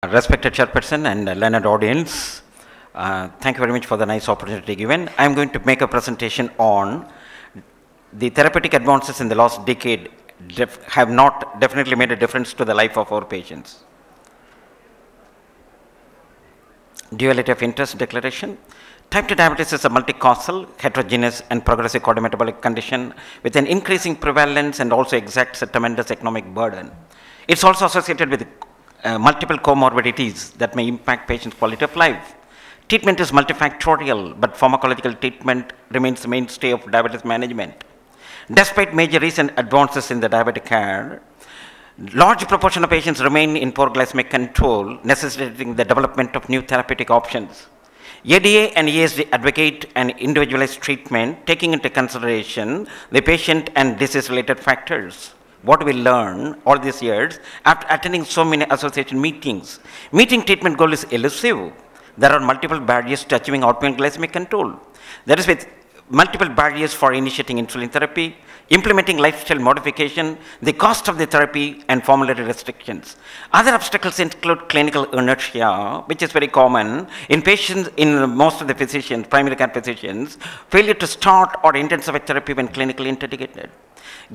Respected chairperson and learned audience, thank you very much for the nice opportunity given. I am going to make a presentation on the therapeutic advances in the last decade have not definitely made a difference to the life of our patients. Duality of interest declaration. Type 2 diabetes is a multi-causal, heterogeneous and progressive cardiometabolic condition with an increasing prevalence and also exacts a tremendous economic burden. It's also associated with multiple comorbidities that may impact patients' quality of life. Treatment is multifactorial, but pharmacological treatment remains the mainstay of diabetes management. Despite major recent advances in the diabetic care, large proportion of patients remain in poor glycemic control, necessitating the development of new therapeutic options. ADA and ESD advocate an individualized treatment, taking into consideration the patient and disease-related factors. What we learn all these years after attending so many association meetings. Meeting treatment goal is elusive. There are multiple barriers to achieving optimal glycemic control. There is with multiple barriers for initiating insulin therapy, implementing lifestyle modification, the cost of the therapy, and formulary restrictions. Other obstacles include clinical inertia, which is very common in patients, in most of the physicians, primary care physicians, failure to start or intensify therapy when clinically indicated.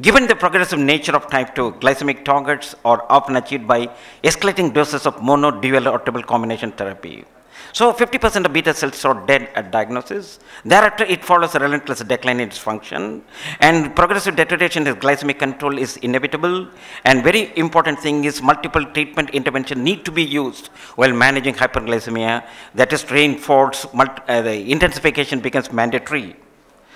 Given the progressive nature of type 2, glycemic targets are often achieved by escalating doses of mono, dual, or triple combination therapy. So 50% of beta cells are dead at diagnosis. Thereafter, it follows a relentless decline in its function, and progressive deterioration in glycemic control is inevitable. And very important thing is multiple treatment intervention need to be used while managing hyperglycemia. That is reinforced, the intensification becomes mandatory.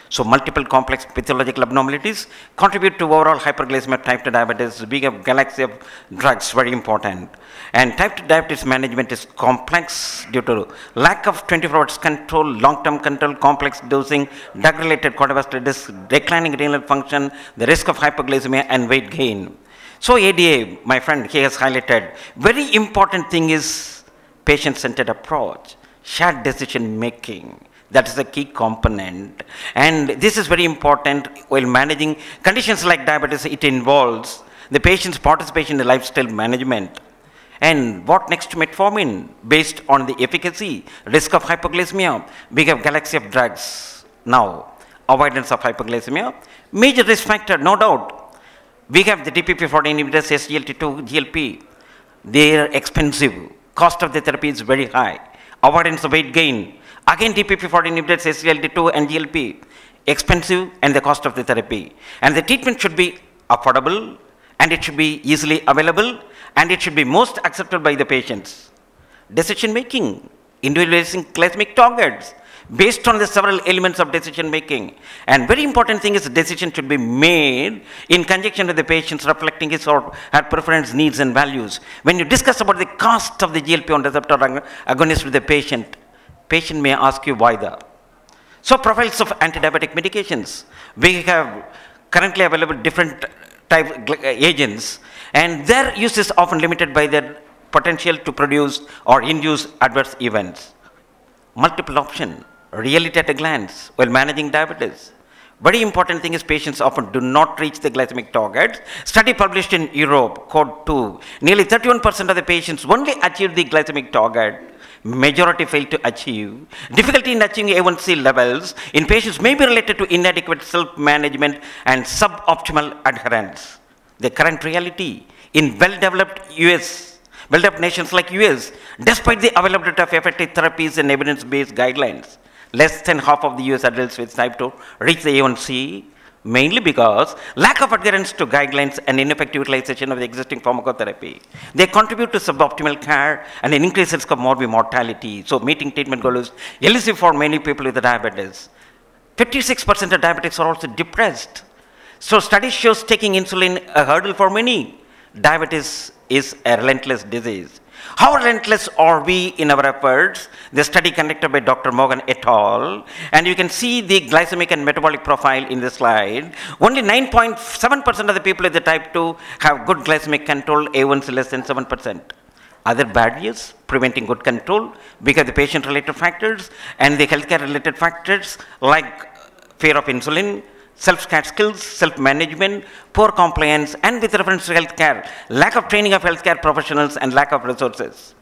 So multiple complex pathological abnormalities contribute to overall hyperglycemia type 2 diabetes. We have galaxy of drugs, very important. And type 2 diabetes management is complex due to lack of 24 hours control, long-term control, complex dosing, drug-related cardiovascular disease, declining renal function, the risk of hyperglycemia and weight gain. So ADA, my friend, he has highlighted, very important thing is patient-centered approach, shared decision making. That is a key component, and this is very important while managing conditions like diabetes. It involves the patient's participation in lifestyle management. And what next to metformin? Based on the efficacy, risk of hypoglycemia, we have galaxy of drugs. Now, avoidance of hypoglycemia, major risk factor, no doubt. We have the DPP-4 inhibitors, SGLT2, GLP. They are expensive. Cost of the therapy is very high. Avoidance of weight gain. Again, DPP-4 inhibitors, SGLT2 and GLP, expensive and the cost of the therapy. And the treatment should be affordable, and it should be easily available, and it should be most acceptable by the patients. Decision making, individualizing glycemic targets, based on the several elements of decision making. And very important thing is decision should be made in conjunction with the patients, reflecting his or her preference, needs and values. When you discuss about the cost of the GLP-1 receptor agonist with the patient may ask you why the. So profiles of antidiabetic medications. We have currently available different type agents, and their use is often limited by their potential to produce or induce adverse events. Multiple option, reality at a glance while managing diabetes. Very important thing is patients often do not reach the glycemic target. Study published in Europe, code 2, nearly 31% of the patients only achieve the glycemic target. Majority fail to achieve. Difficulty in achieving A1C levels in patients may be related to inadequate self-management and suboptimal adherence. The current reality in well-developed nations like US, despite the availability of effective therapies and evidence-based guidelines, less than half of the US adults with type 2 reach the A1C, mainly because lack of adherence to guidelines and ineffective utilization of the existing pharmacotherapy. They contribute to suboptimal care and an increased risk of morbid mortality. So meeting treatment goals is elusive for many people with diabetes. 56% of diabetics are also depressed. So study shows taking insulin a hurdle for many. Diabetes is a relentless disease. How relentless are we in our efforts? The study conducted by Dr. Morgan et al. And you can see the glycemic and metabolic profile in the slide. Only 9.7% of the people with the type 2 have good glycemic control, A1C less than 7%. Other barriers preventing good control because the patient-related factors and the healthcare-related factors like fear of insulin, self-care skills, self-management, poor compliance, and with reference to healthcare, lack of training of healthcare professionals and lack of resources.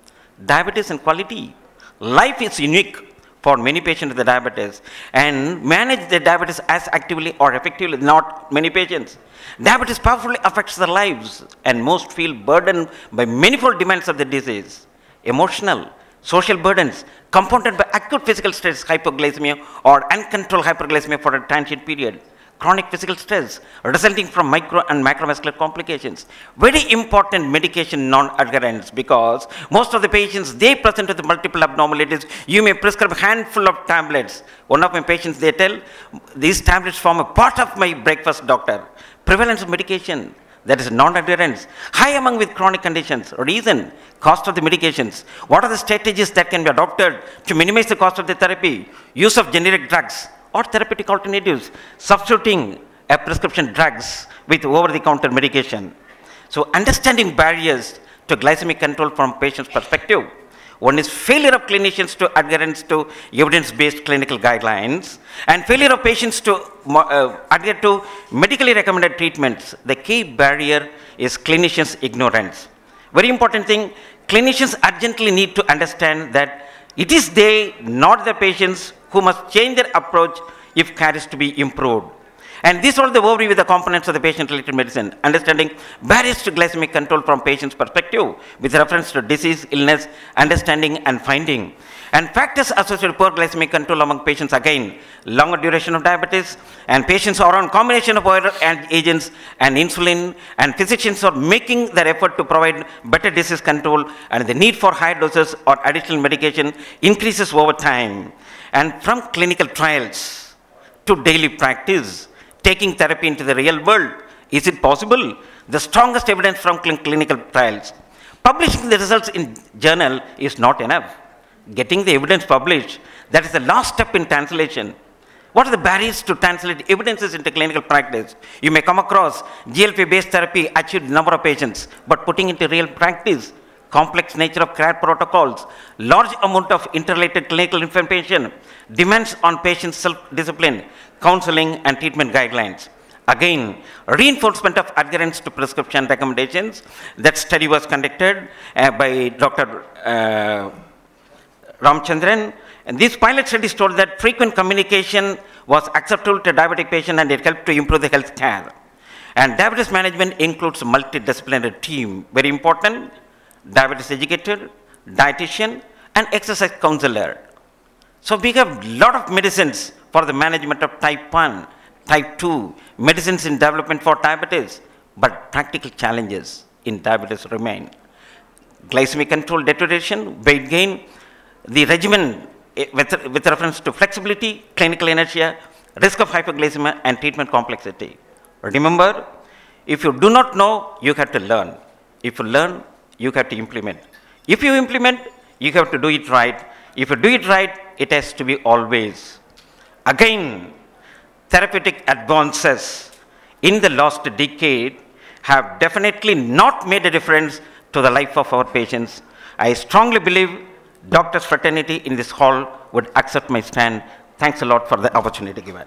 diabetes and quality. Life is unique for many patients with diabetes and manage their diabetes as actively or effectively, not many patients. Diabetes powerfully affects their lives and most feel burdened by manifold demands of the disease. Emotional, social burdens compounded by acute physical stress, hypoglycemia or uncontrolled hyperglycemia for a transient period. Chronic physical stress resulting from micro and macrovascular complications. Very important medication non-adherence, because most of the patients, they present with multiple abnormalities. You may prescribe a handful of tablets. One of my patients, they tell, these tablets form a part of my breakfast, doctor. Prevalence of medication, that is non-adherence, high among with chronic conditions. Reason, cost of the medications. What are the strategies that can be adopted to minimize the cost of the therapy? Use of generic drugs or therapeutic alternatives, substituting a prescription drugs with over-the-counter medication. So understanding barriers to glycemic control from patient's perspective. One is failure of clinicians to adherence to evidence-based clinical guidelines and failure of patients to adhere to medically recommended treatments. The key barrier is clinicians' ignorance. Very important thing, clinicians urgently need to understand that it is they, not the patients, who must change their approach if care is to be improved. And these are the overview with the components of the patient-related medicine. Understanding barriers to glycemic control from patient's perspective with reference to disease, illness, understanding and finding. And factors associated with poor glycemic control among patients, again, longer duration of diabetes, and patients are on combination of other agents and insulin, and physicians are making their effort to provide better disease control, and the need for higher doses or additional medication increases over time. And from clinical trials to daily practice, taking therapy into the real world, is it possible? The strongest evidence from clinical trials. Publishing the results in journal is not enough. Getting the evidence published, that is the last step in translation. What are the barriers to translate evidences into clinical practice? You may come across GLP-based therapy achieved number of patients, but putting into real practice, complex nature of care protocols, large amount of interrelated clinical information, demands on patients' self-discipline, counseling and treatment guidelines. Again, reinforcement of adherence to prescription recommendations. That study was conducted by Dr. Ramchandran. And this pilot study showed that frequent communication was acceptable to diabetic patient and it helped to improve the health care. And diabetes management includes a multidisciplinary team. Very important. Diabetes educator, dietitian, and exercise counselor. So we have a lot of medicines for the management of type 1, type 2, medicines in development for diabetes, but practical challenges in diabetes remain. Glycemic control deterioration, weight gain, the regimen with reference to flexibility, clinical inertia, risk of hypoglycemia, and treatment complexity. Remember, if you do not know, you have to learn. If you learn, you have to implement. If you implement, you have to do it right. If you do it right, it has to be always. Again, therapeutic advances in the last decade have definitely not made a difference to the life of our patients. I strongly believe doctors' fraternity in this hall would accept my stand. Thanks a lot for the opportunity given.